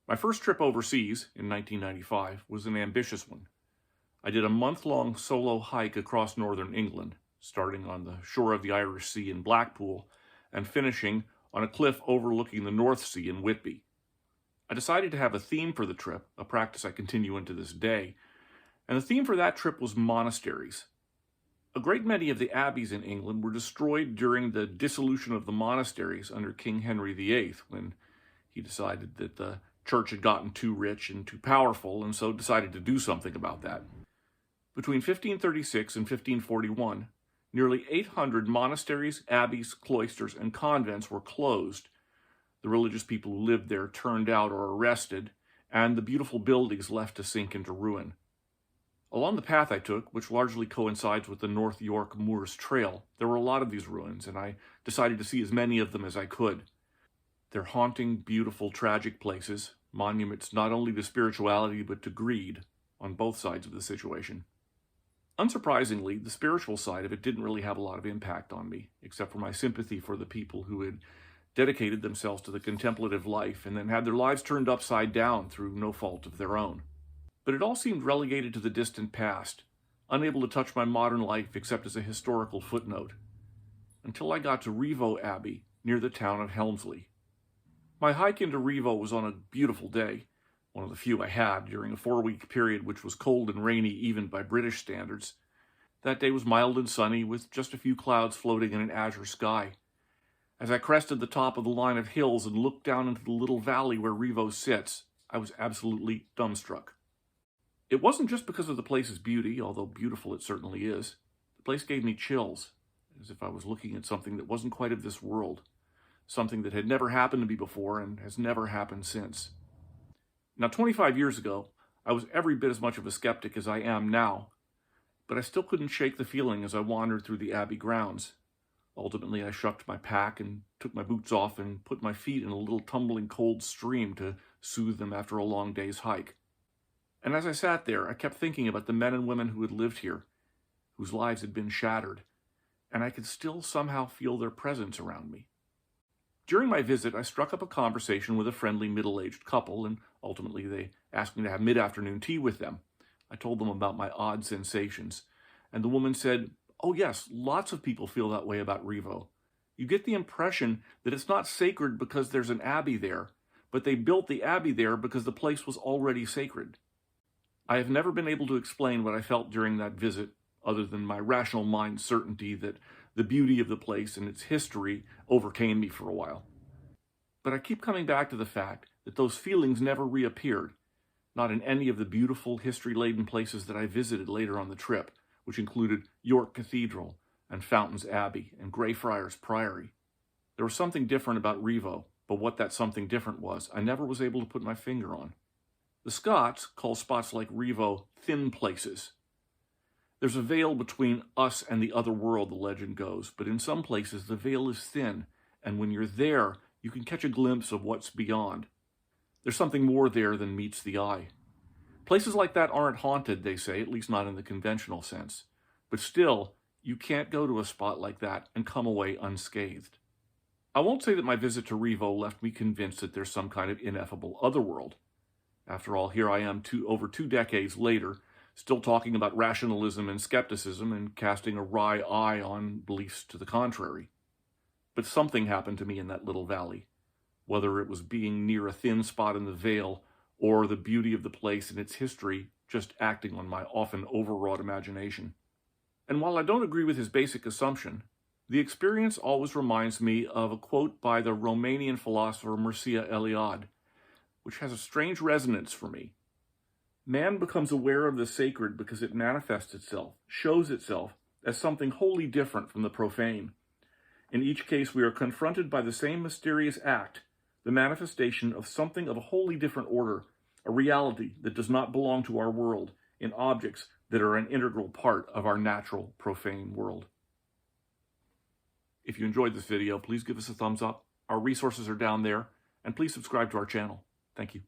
My first trip overseas in 1995 was an ambitious one. I did a month-long solo hike across northern England, starting on the shore of the Irish Sea in Blackpool and finishing on a cliff overlooking the North Sea in Whitby. I decided to have a theme for the trip, a practice I continue into this day, and the theme for that trip was monasteries. A great many of the abbeys in England were destroyed during the dissolution of the monasteries under King Henry VIII, when he decided that the church had gotten too rich and too powerful, and so decided to do something about that. Between 1536 and 1541, nearly 800 monasteries, abbeys, cloisters, and convents were closed. The religious people who lived there turned out or arrested, and the beautiful buildings left to sink into ruin. Along the path I took, which largely coincides with the North York Moors Trail, there were a lot of these ruins, and I decided to see as many of them as I could. They're haunting, beautiful, tragic places, monuments not only to spirituality but to greed on both sides of the situation. Unsurprisingly, the spiritual side of it didn't really have a lot of impact on me, except for my sympathy for the people who had dedicated themselves to the contemplative life and then had their lives turned upside down through no fault of their own. But it all seemed relegated to the distant past, unable to touch my modern life except as a historical footnote, until I got to Rievaulx Abbey near the town of Helmsley. My hike into Rievaulx was on a beautiful day, one of the few I had during a 4-week period which was cold and rainy even by British standards. That day was mild and sunny, with just a few clouds floating in an azure sky. As I crested the top of the line of hills and looked down into the little valley where Rievaulx sits, I was absolutely dumbstruck. It wasn't just because of the place's beauty, although beautiful it certainly is. The place gave me chills, as if I was looking at something that wasn't quite of this world, something that had never happened to me before and has never happened since. Now, 25 years ago, I was every bit as much of a skeptic as I am now, but I still couldn't shake the feeling as I wandered through the Abbey grounds. Ultimately, I shucked my pack and took my boots off and put my feet in a little tumbling cold stream to soothe them after a long day's hike. And as I sat there, I kept thinking about the men and women who had lived here, whose lives had been shattered, and I could still somehow feel their presence around me. During my visit, I struck up a conversation with a friendly middle-aged couple, and ultimately they asked me to have mid-afternoon tea with them. I told them about my odd sensations, and the woman said, "Oh yes, lots of people feel that way about Rievaulx. You get the impression that it's not sacred because there's an abbey there, but they built the abbey there because the place was already sacred." I have never been able to explain what I felt during that visit, other than my rational mind's certainty that the beauty of the place and its history overcame me for a while. But I keep coming back to the fact that those feelings never reappeared, not in any of the beautiful, history-laden places that I visited later on the trip, which included York Cathedral and Fountains Abbey and Greyfriars Priory. There was something different about Rievaulx, but what that something different was, I never was able to put my finger on. The Scots call spots like Rievaulx thin places. There's a veil between us and the other world, the legend goes, but in some places the veil is thin, and when you're there, you can catch a glimpse of what's beyond. There's something more there than meets the eye. Places like that aren't haunted, they say, at least not in the conventional sense. But still, you can't go to a spot like that and come away unscathed. I won't say that my visit to Rievaulx left me convinced that there's some kind of ineffable otherworld. After all, here I am over 2 decades later, still talking about rationalism and skepticism and casting a wry eye on beliefs to the contrary. But something happened to me in that little valley, whether it was being near a thin spot in the veil or the beauty of the place and its history just acting on my often overwrought imagination. And while I don't agree with his basic assumption, the experience always reminds me of a quote by the Romanian philosopher Mircea Eliade, which has a strange resonance for me. Man becomes aware of the sacred because it manifests itself, shows itself, as something wholly different from the profane. In each case, we are confronted by the same mysterious act, the manifestation of something of a wholly different order, a reality that does not belong to our world, in objects that are an integral part of our natural, profane world. If you enjoyed this video, please give us a thumbs up. Our resources are down there, and please subscribe to our channel. Thank you.